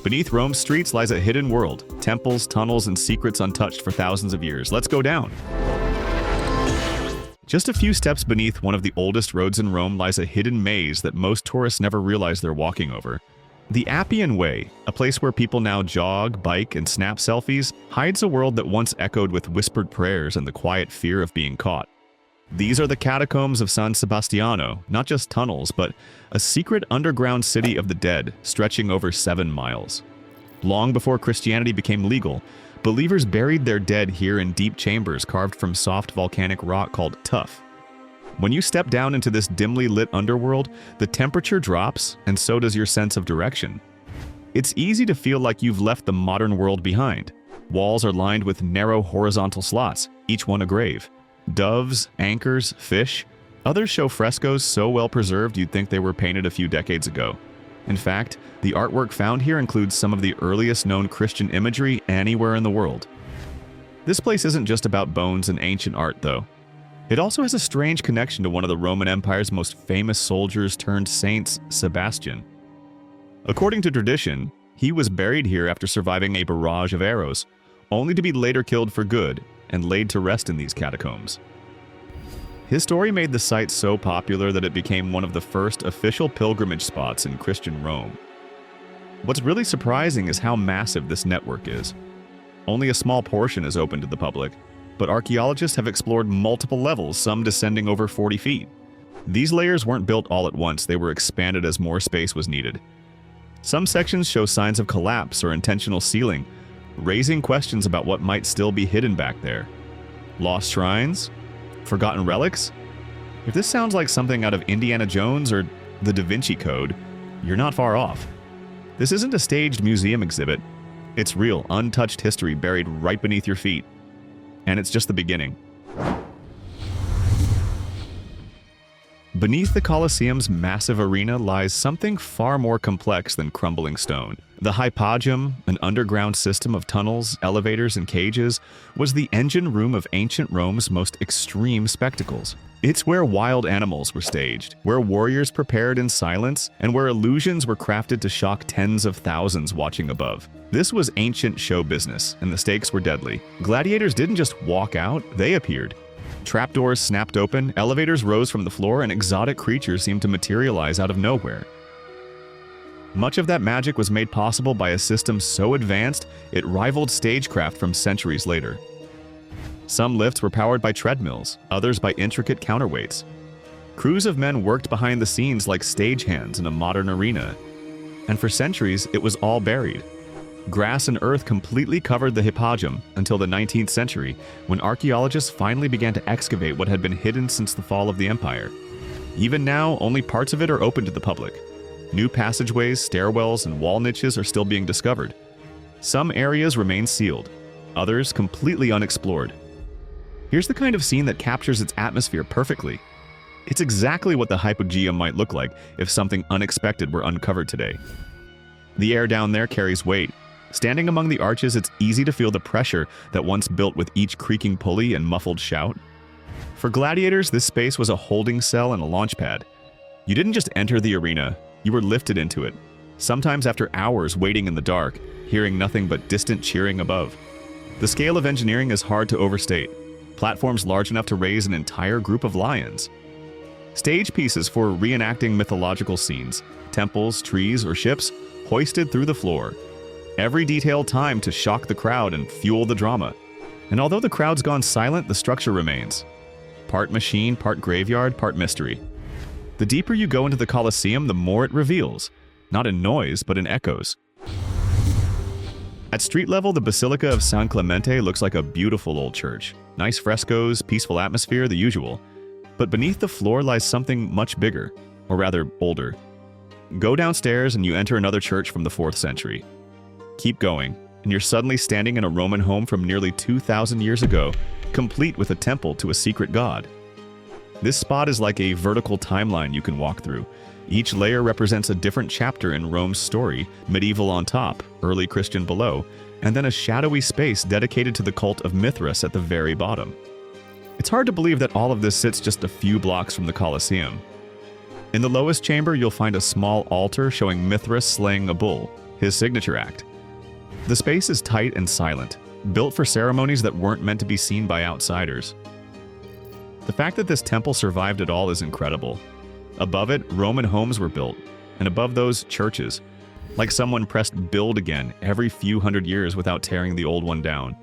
Beneath Rome's streets lies a hidden world, temples, tunnels, and secrets untouched for thousands of years. Let's go down. Just a few steps beneath one of the oldest roads in Rome lies a hidden maze that most tourists never realize they're walking over. The Appian Way, a place where people now jog, bike, and snap selfies, hides a world that once echoed with whispered prayers and the quiet fear of being caught. These are the Catacombs of San Sebastiano, not just tunnels, but a secret underground city of the dead stretching over 7 miles. Long before Christianity became legal, believers buried their dead here in deep chambers carved from soft volcanic rock called tuff. When you step down into this dimly lit underworld, the temperature drops, and so does your sense of direction. It's easy to feel like you've left the modern world behind. Walls are lined with narrow horizontal slots, each one a grave. Doves, anchors, fish. Others show frescoes so well preserved you'd think they were painted a few decades ago. In fact, the artwork found here includes some of the earliest known Christian imagery anywhere in the world. This place isn't just about bones and ancient art, though. It also has a strange connection to one of the Roman Empire's most famous soldiers turned saints, Sebastian. According to tradition, he was buried here after surviving a barrage of arrows, only to be later killed for good and laid to rest in these catacombs. His story made the site so popular that it became one of the first official pilgrimage spots in Christian Rome. What's really surprising is how massive this network is. Only a small portion is open to the public, but archaeologists have explored multiple levels, some descending over 40 feet. These layers weren't built all at once, they were expanded as more space was needed. Some sections show signs of collapse or intentional sealing, raising questions about what might still be hidden back there. Lost shrines? Forgotten relics? If this sounds like something out of Indiana Jones or the Da Vinci Code, you're not far off. This isn't a staged museum exhibit. It's real, untouched history buried right beneath your feet. And it's just the beginning. Beneath the Colosseum's massive arena lies something far more complex than crumbling stone. The hypogeum, an underground system of tunnels, elevators, and cages, was the engine room of ancient Rome's most extreme spectacles. It's where wild animals were staged, where warriors prepared in silence, and where illusions were crafted to shock tens of thousands watching above. This was ancient show business, and the stakes were deadly. Gladiators didn't just walk out, they appeared. Trapdoors snapped open, elevators rose from the floor, and exotic creatures seemed to materialize out of nowhere. Much of that magic was made possible by a system so advanced it rivaled stagecraft from centuries later. Some lifts were powered by treadmills, others by intricate counterweights. Crews of men worked behind the scenes like stagehands in a modern arena. And for centuries, it was all buried. Grass and earth completely covered the hypogeum until the 19th century, when archaeologists finally began to excavate what had been hidden since the fall of the empire. Even now, only parts of it are open to the public. New passageways, stairwells, and wall niches are still being discovered. Some areas remain sealed, others completely unexplored. Here's the kind of scene that captures its atmosphere perfectly. It's exactly what the hypogeum might look like if something unexpected were uncovered today. The air down there carries weight. Standing among the arches, it's easy to feel the pressure that once built with each creaking pulley and muffled shout. For gladiators, this space was a holding cell and a launch pad. You didn't just enter the arena, you were lifted into it, sometimes after hours waiting in the dark, hearing nothing but distant cheering above. The scale of engineering is hard to overstate. Platforms large enough to raise an entire group of lions. Stage pieces for reenacting mythological scenes, temples, trees, or ships, hoisted through the floor. Every detail timed to shock the crowd and fuel the drama. And although the crowd's gone silent, the structure remains. Part machine, part graveyard, part mystery. The deeper you go into the Colosseum, the more it reveals. Not in noise, but in echoes. At street level, the Basilica of San Clemente looks like a beautiful old church. Nice frescoes, peaceful atmosphere, the usual. But beneath the floor lies something much bigger, or rather, older. Go downstairs and you enter another church from the 4th century. Keep going, and you're suddenly standing in a Roman home from nearly 2,000 years ago, complete with a temple to a secret god. This spot is like a vertical timeline you can walk through. Each layer represents a different chapter in Rome's story, medieval on top, early Christian below, and then a shadowy space dedicated to the cult of Mithras at the very bottom. It's hard to believe that all of this sits just a few blocks from the Colosseum. In the lowest chamber, you'll find a small altar showing Mithras slaying a bull, his signature act. The space is tight and silent, built for ceremonies that weren't meant to be seen by outsiders. The fact that this temple survived it all is incredible. Above it, Roman homes were built, and above those, churches. Like someone pressed build again every few hundred years without tearing the old one down.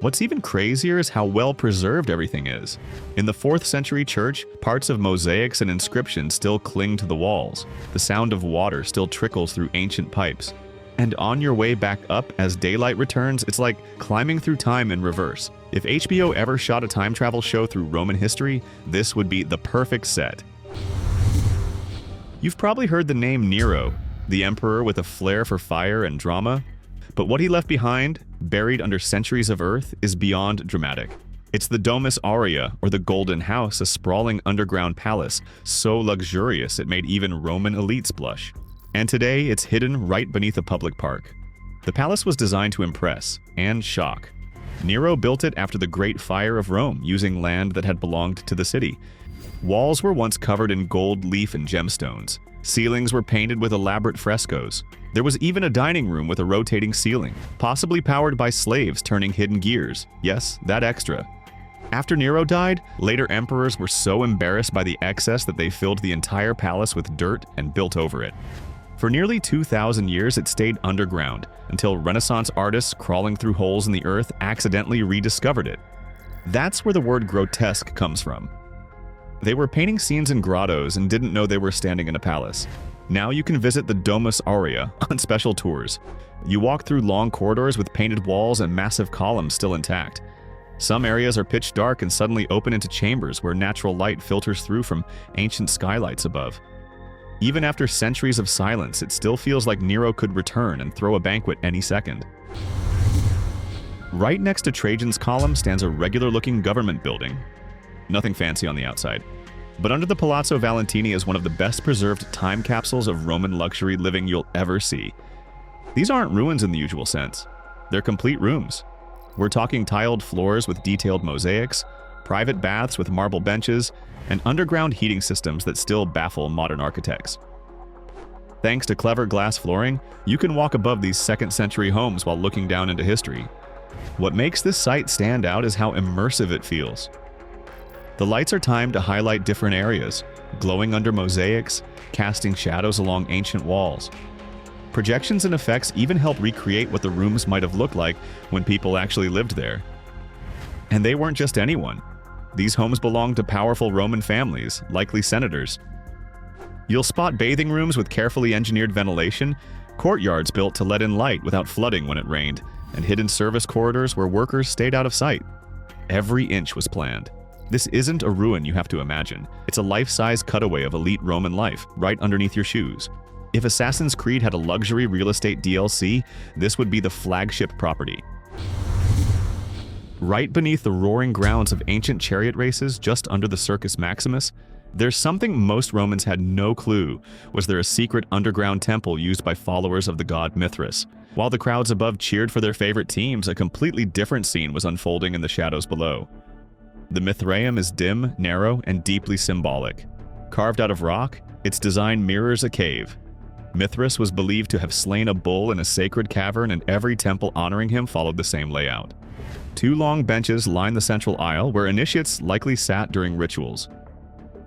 What's even crazier is how well preserved everything is. In the 4th century church, parts of mosaics and inscriptions still cling to the walls. The sound of water still trickles through ancient pipes. And on your way back up as daylight returns, it's like climbing through time in reverse. If HBO ever shot a time travel show through Roman history, this would be the perfect set. You've probably heard the name Nero, the emperor with a flair for fire and drama. But what he left behind, buried under centuries of earth, is beyond dramatic. It's the Domus Aurea, or the Golden House, a sprawling underground palace, so luxurious it made even Roman elites blush. And today, it's hidden right beneath a public park. The palace was designed to impress and shock. Nero built it after the Great Fire of Rome, using land that had belonged to the city. Walls were once covered in gold leaf and gemstones. Ceilings were painted with elaborate frescoes. There was even a dining room with a rotating ceiling, possibly powered by slaves turning hidden gears. Yes, that extra. After Nero died, later emperors were so embarrassed by the excess that they filled the entire palace with dirt and built over it. For nearly 2,000 years, it stayed underground, until Renaissance artists crawling through holes in the earth accidentally rediscovered it. That's where the word grotesque comes from. They were painting scenes in grottos and didn't know they were standing in a palace. Now you can visit the Domus Aurea on special tours. You walk through long corridors with painted walls and massive columns still intact. Some areas are pitch dark and suddenly open into chambers where natural light filters through from ancient skylights above. Even after centuries of silence, it still feels like Nero could return and throw a banquet any second. Right next to Trajan's column stands a regular-looking government building. Nothing fancy on the outside. But under the Palazzo Valentini is one of the best preserved time capsules of Roman luxury living you'll ever see. These aren't ruins in the usual sense. They're complete rooms. We're talking tiled floors with detailed mosaics, private baths with marble benches, and underground heating systems that still baffle modern architects. Thanks to clever glass flooring, you can walk above these 2nd century homes while looking down into history. What makes this site stand out is how immersive it feels. The lights are timed to highlight different areas, glowing under mosaics, casting shadows along ancient walls. Projections and effects even help recreate what the rooms might have looked like when people actually lived there. And they weren't just anyone. These homes belonged to powerful Roman families, likely senators. You'll spot bathing rooms with carefully engineered ventilation, courtyards built to let in light without flooding when it rained, and hidden service corridors where workers stayed out of sight. Every inch was planned. This isn't a ruin you have to imagine. It's a life-size cutaway of elite Roman life, right underneath your shoes. If Assassin's Creed had a luxury real estate DLC, this would be the flagship property. Right beneath the roaring grounds of ancient chariot races, just under the Circus Maximus, there's something most Romans had no clue was there a secret underground temple used by followers of the god Mithras. While the crowds above cheered for their favorite teams, a completely different scene was unfolding in the shadows below. The Mithraic is dim, narrow, and deeply symbolic. Carved out of rock, its design mirrors a cave. Mithras was believed to have slain a bull in a sacred cavern, and every temple honoring him followed the same layout. 2 long benches line the central aisle where initiates likely sat during rituals.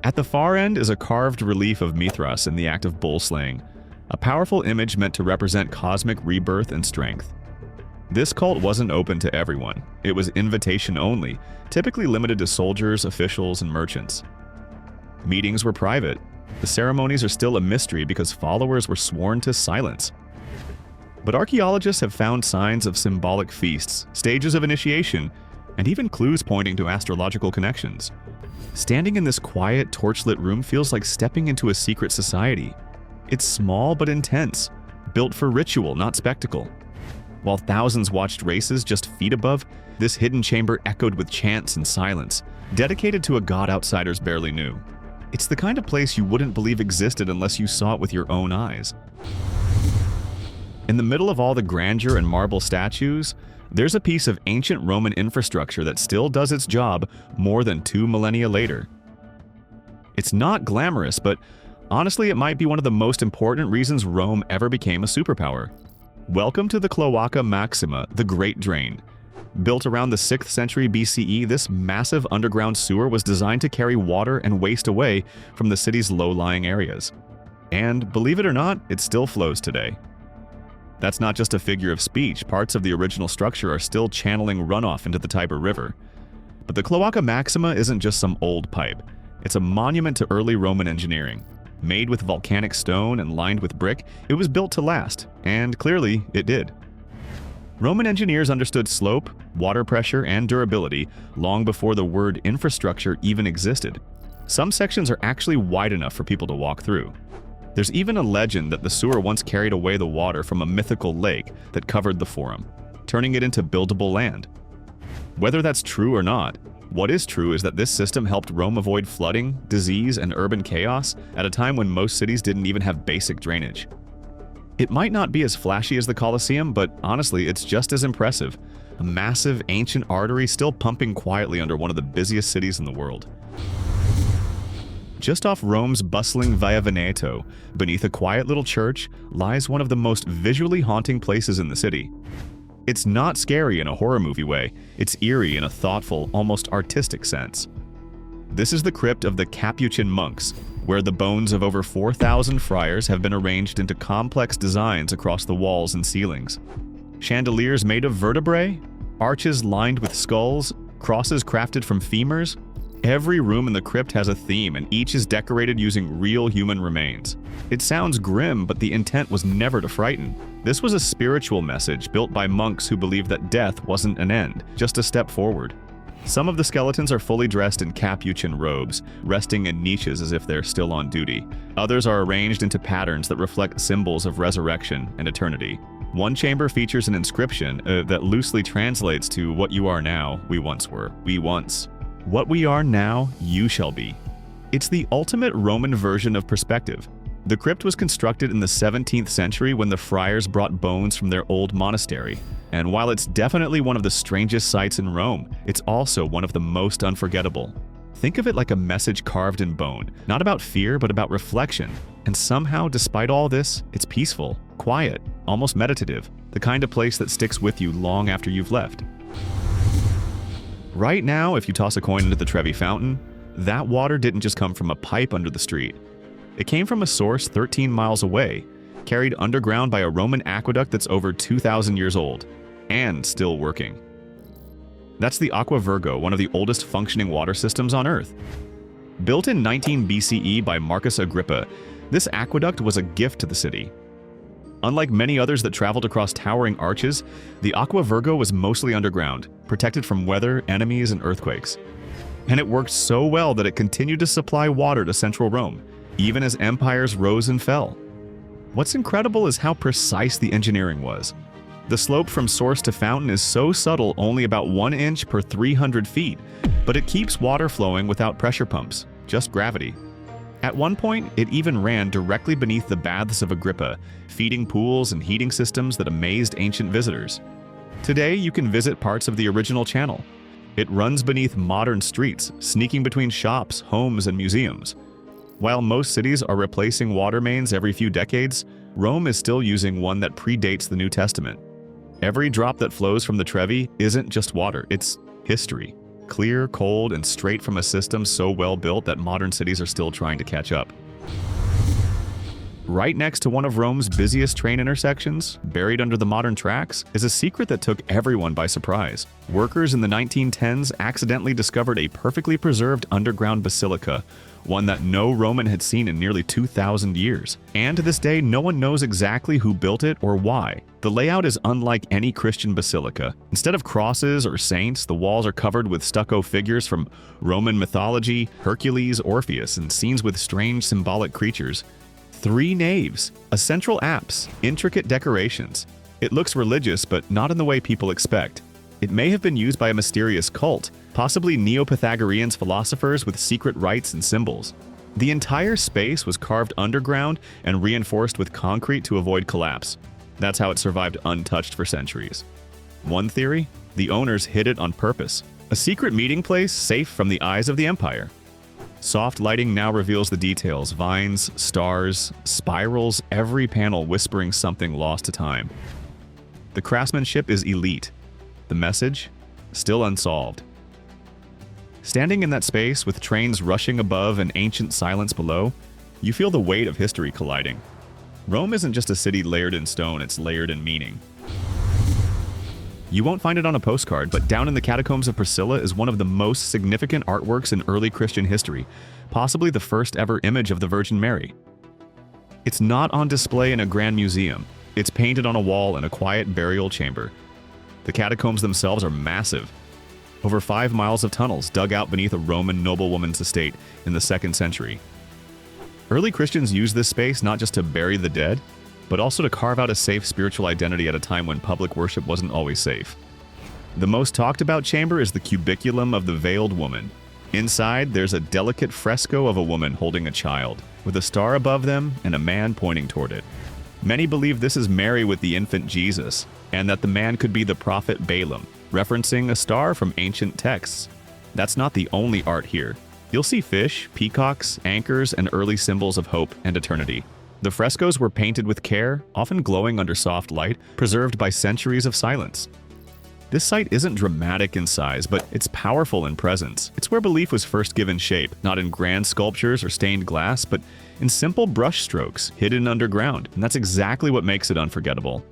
At the far end is a carved relief of Mithras in the act of bull slaying, a powerful image meant to represent cosmic rebirth and strength. This cult wasn't open to everyone. It was invitation only, typically limited to soldiers, officials, and merchants. Meetings were private. The ceremonies are still a mystery because followers were sworn to silence. But archaeologists have found signs of symbolic feasts, stages of initiation, and even clues pointing to astrological connections. Standing in this quiet, torchlit room feels like stepping into a secret society. It's small but intense, built for ritual, not spectacle. While thousands watched races just feet above, this hidden chamber echoed with chants and silence, dedicated to a god outsiders barely knew. It's the kind of place you wouldn't believe existed unless you saw it with your own eyes. In the middle of all the grandeur and marble statues, there's a piece of ancient Roman infrastructure that still does its job more than 2 millennia later. It's not glamorous, but honestly, it might be one of the most important reasons Rome ever became a superpower. Welcome to the Cloaca Maxima, the Great Drain. Built around the 6th century BCE, this massive underground sewer was designed to carry water and waste away from the city's low-lying areas. And believe it or not, it still flows today. That's not just a figure of speech. Parts of the original structure are still channeling runoff into the Tiber River. But the Cloaca Maxima isn't just some old pipe. It's a monument to early Roman engineering. Made with volcanic stone and lined with brick, it was built to last, and clearly it did. Roman engineers understood slope, water pressure, and durability long before the word infrastructure even existed. Some sections are actually wide enough for people to walk through. There's even a legend that the sewer once carried away the water from a mythical lake that covered the forum, turning it into buildable land. Whether that's true or not, what is true is that this system helped Rome avoid flooding, disease, and urban chaos at a time when most cities didn't even have basic drainage. It might not be as flashy as the Colosseum, but honestly, it's just as impressive. A massive, ancient artery still pumping quietly under one of the busiest cities in the world. Just off Rome's bustling Via Veneto, beneath a quiet little church, lies one of the most visually haunting places in the city. It's not scary in a horror movie way, it's eerie in a thoughtful, almost artistic sense. This is the crypt of the Capuchin monks, where the bones of over 4,000 friars have been arranged into complex designs across the walls and ceilings. Chandeliers made of vertebrae, arches lined with skulls, crosses crafted from femurs. Every room in the crypt has a theme, and each is decorated using real human remains. It sounds grim, but the intent was never to frighten. This was a spiritual message built by monks who believed that death wasn't an end, just a step forward. Some of the skeletons are fully dressed in Capuchin robes, resting in niches as if they're still on duty. Others are arranged into patterns that reflect symbols of resurrection and eternity. One chamber features an inscription that loosely translates to "What you are now, we once were. We once. What we are now, you shall be." It's the ultimate Roman version of perspective. The crypt was constructed in the 17th century when the friars brought bones from their old monastery. And while it's definitely one of the strangest sights in Rome, it's also one of the most unforgettable. Think of it like a message carved in bone, not about fear, but about reflection. And somehow, despite all this, it's peaceful, quiet, almost meditative, the kind of place that sticks with you long after you've left. Right now, if you toss a coin into the Trevi Fountain, that water didn't just come from a pipe under the street. It came from a source 13 miles away, carried underground by a Roman aqueduct that's over 2,000 years old, and still working. That's the Aqua Virgo, one of the oldest functioning water systems on Earth. Built in 19 BCE by Marcus Agrippa, this aqueduct was a gift to the city. Unlike many others that traveled across towering arches, the Aqua Virgo was mostly underground, protected from weather, enemies, and earthquakes. And it worked so well that it continued to supply water to central Rome, even as empires rose and fell. What's incredible is how precise the engineering was. The slope from source to fountain is so subtle, only about 1 inch per 300 feet, but it keeps water flowing without pressure pumps, just gravity. At one point, it even ran directly beneath the baths of Agrippa, feeding pools and heating systems that amazed ancient visitors. Today, you can visit parts of the original channel. It runs beneath modern streets, sneaking between shops, homes, and museums. While most cities are replacing water mains every few decades, Rome is still using one that predates the New Testament. Every drop that flows from the Trevi isn't just water, it's history. Clear, cold, and straight from a system so well built that modern cities are still trying to catch up. Right next to one of Rome's busiest train intersections, buried under the modern tracks, is a secret that took everyone by surprise. Workers in the 1910s accidentally discovered a perfectly preserved underground basilica, one that no Roman had seen in nearly 2,000 years. And to this day, no one knows exactly who built it or why. The layout is unlike any Christian basilica. Instead of crosses or saints, the walls are covered with stucco figures from Roman mythology, Hercules, Orpheus, and scenes with strange symbolic creatures. 3 naves, a central apse, intricate decorations. It looks religious, but not in the way people expect. It may have been used by a mysterious cult, possibly Neo-Pythagorean philosophers with secret rites and symbols. The entire space was carved underground and reinforced with concrete to avoid collapse. That's how it survived untouched for centuries. One theory? The owners hid it on purpose. A secret meeting place safe from the eyes of the empire. Soft lighting now reveals the details: vines, stars, spirals, every panel whispering something lost to time. The craftsmanship is elite. The message? Still unsolved. Standing in that space with trains rushing above and ancient silence below, you feel the weight of history colliding. Rome isn't just a city layered in stone, it's layered in meaning. You won't find it on a postcard, but down in the Catacombs of Priscilla is one of the most significant artworks in early Christian history, possibly the first ever image of the Virgin Mary. It's not on display in a grand museum. It's painted on a wall in a quiet burial chamber. The catacombs themselves are massive. Over 5 miles of tunnels dug out beneath a Roman noblewoman's estate in the 2nd century. Early Christians used this space not just to bury the dead, but also to carve out a safe spiritual identity at a time when public worship wasn't always safe. The most talked about chamber is the cubiculum of the Veiled Woman. Inside, there's a delicate fresco of a woman holding a child, with a star above them and a man pointing toward it. Many believe this is Mary with the infant Jesus, and that the man could be the prophet Balaam, referencing a star from ancient texts. That's not the only art here. You'll see fish, peacocks, anchors, and early symbols of hope and eternity. The frescoes were painted with care, often glowing under soft light, preserved by centuries of silence. This site isn't dramatic in size, but it's powerful in presence. It's where belief was first given shape, not in grand sculptures or stained glass, but in simple brush strokes hidden underground, and that's exactly what makes it unforgettable.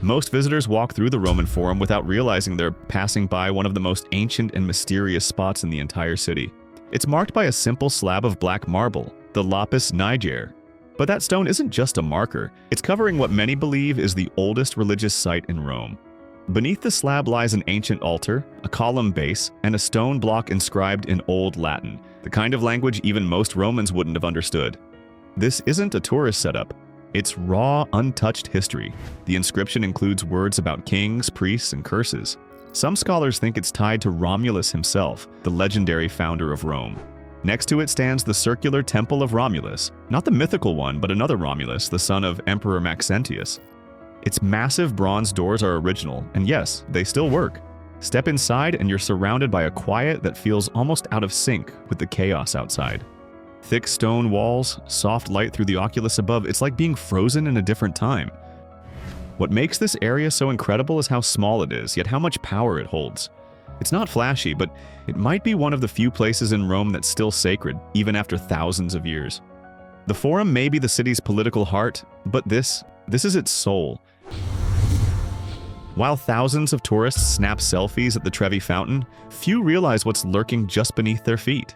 Most visitors walk through the Roman Forum without realizing they're passing by one of the most ancient and mysterious spots in the entire city. It's marked by a simple slab of black marble, the Lapis Niger. But that stone isn't just a marker, it's covering what many believe is the oldest religious site in Rome. Beneath the slab lies an ancient altar, a column base, and a stone block inscribed in Old Latin, the kind of language even most Romans wouldn't have understood. This isn't a tourist setup. It's raw, untouched history. The inscription includes words about kings, priests, and curses. Some scholars think it's tied to Romulus himself, the legendary founder of Rome. Next to it stands the circular Temple of Romulus, not the mythical one, but another Romulus, the son of Emperor Maxentius. Its massive bronze doors are original, and yes, they still work. Step inside and you're surrounded by a quiet that feels almost out of sync with the chaos outside. Thick stone walls, soft light through the oculus above, it's like being frozen in a different time. What makes this area so incredible is how small it is, yet how much power it holds. It's not flashy, but it might be one of the few places in Rome that's still sacred, even after thousands of years. The Forum may be the city's political heart, but this is its soul. While thousands of tourists snap selfies at the Trevi Fountain, few realize what's lurking just beneath their feet.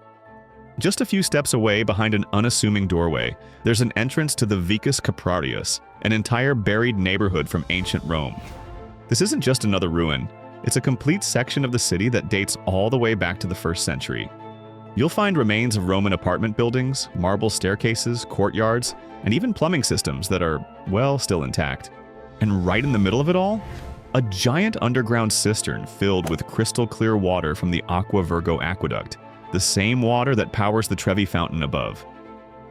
Just a few steps away, behind an unassuming doorway, there's an entrance to the Vicus Caprarius, an entire buried neighborhood from ancient Rome. This isn't just another ruin, it's a complete section of the city that dates all the way back to the 1st century. You'll find remains of Roman apartment buildings, marble staircases, courtyards, and even plumbing systems that are, well, still intact. And right in the middle of it all, a giant underground cistern filled with crystal clear water from the Aqua Virgo aqueduct, the same water that powers the Trevi Fountain above.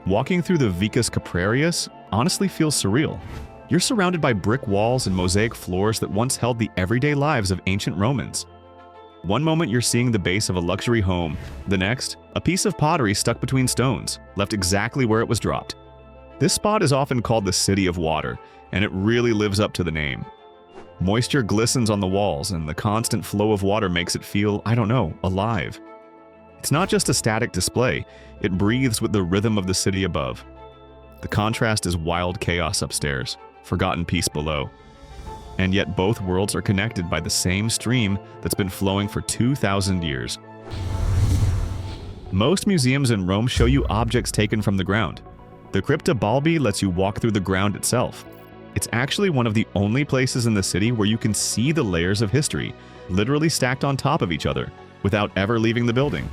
Walking through the Vicus Caprarius honestly feels surreal. You're surrounded by brick walls and mosaic floors that once held the everyday lives of ancient Romans. One moment you're seeing the base of a luxury home, the next, a piece of pottery stuck between stones, left exactly where it was dropped. This spot is often called the City of Water, and it really lives up to the name. Moisture glistens on the walls, and the constant flow of water makes it feel, alive. It's not just a static display, it breathes with the rhythm of the city above. The contrast is wild chaos upstairs, forgotten peace below. And yet both worlds are connected by the same stream that's been flowing for 2,000 years. Most museums in Rome show you objects taken from the ground. The Crypta Balbi lets you walk through the ground itself. It's actually one of the only places in the city where you can see the layers of history, literally stacked on top of each other, without ever leaving the building.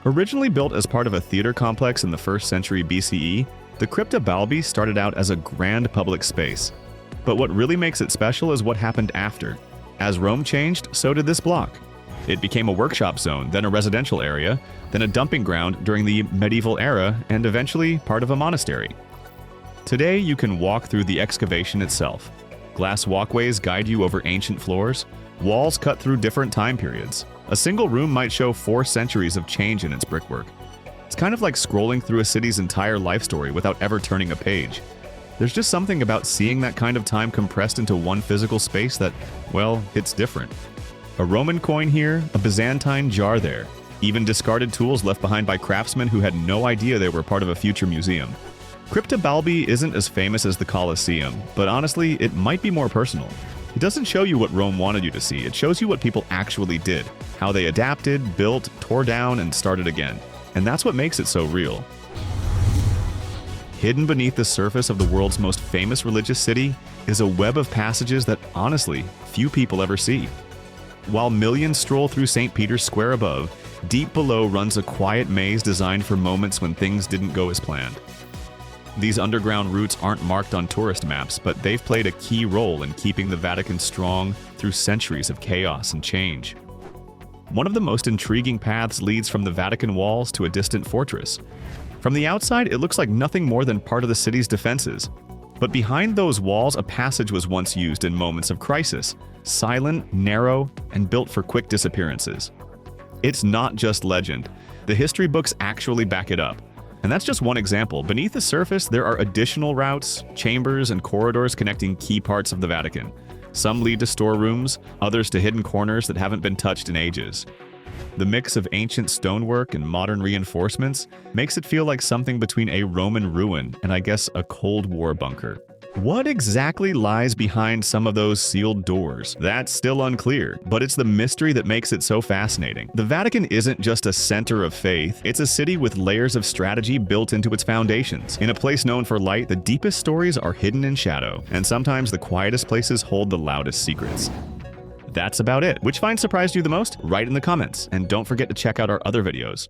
Originally built as part of a theater complex in the 1st century BCE, the Crypta Balbi started out as a grand public space. But what really makes it special is what happened after. As Rome changed, so did this block. It became a workshop zone, then a residential area, then a dumping ground during the medieval era, and eventually part of a monastery. Today, you can walk through the excavation itself. Glass walkways guide you over ancient floors, walls cut through different time periods. A single room might show 4 centuries of change in its brickwork. It's kind of like scrolling through a city's entire life story without ever turning a page. There's just something about seeing that kind of time compressed into one physical space that, well, hits different. A Roman coin here, a Byzantine jar there, even discarded tools left behind by craftsmen who had no idea they were part of a future museum. Crypta Balbi isn't as famous as the Colosseum, but honestly, it might be more personal. It doesn't show you what Rome wanted you to see, it shows you what people actually did, how they adapted, built, tore down, and started again. And that's what makes it so real. Hidden beneath the surface of the world's most famous religious city is a web of passages that, honestly, few people ever see. While millions stroll through St. Peter's Square above, deep below runs a quiet maze designed for moments when things didn't go as planned. These underground routes aren't marked on tourist maps, but they've played a key role in keeping the Vatican strong through centuries of chaos and change. One of the most intriguing paths leads from the Vatican walls to a distant fortress. From the outside, it looks like nothing more than part of the city's defenses. But behind those walls, a passage was once used in moments of crisis. Silent, narrow, and built for quick disappearances. It's not just legend. The history books actually back it up. And that's just one example. Beneath the surface, there are additional routes, chambers, and corridors connecting key parts of the Vatican. Some lead to storerooms, others to hidden corners that haven't been touched in ages. The mix of ancient stonework and modern reinforcements makes it feel like something between a Roman ruin and, I guess, a Cold War bunker. What exactly lies behind some of those sealed doors? That's still unclear, but it's the mystery that makes it so fascinating. The Vatican isn't just a center of faith, it's a city with layers of strategy built into its foundations. In a place known for light, the deepest stories are hidden in shadow, and sometimes the quietest places hold the loudest secrets. That's about it. Which find surprised you the most? Write in the comments, and don't forget to check out our other videos.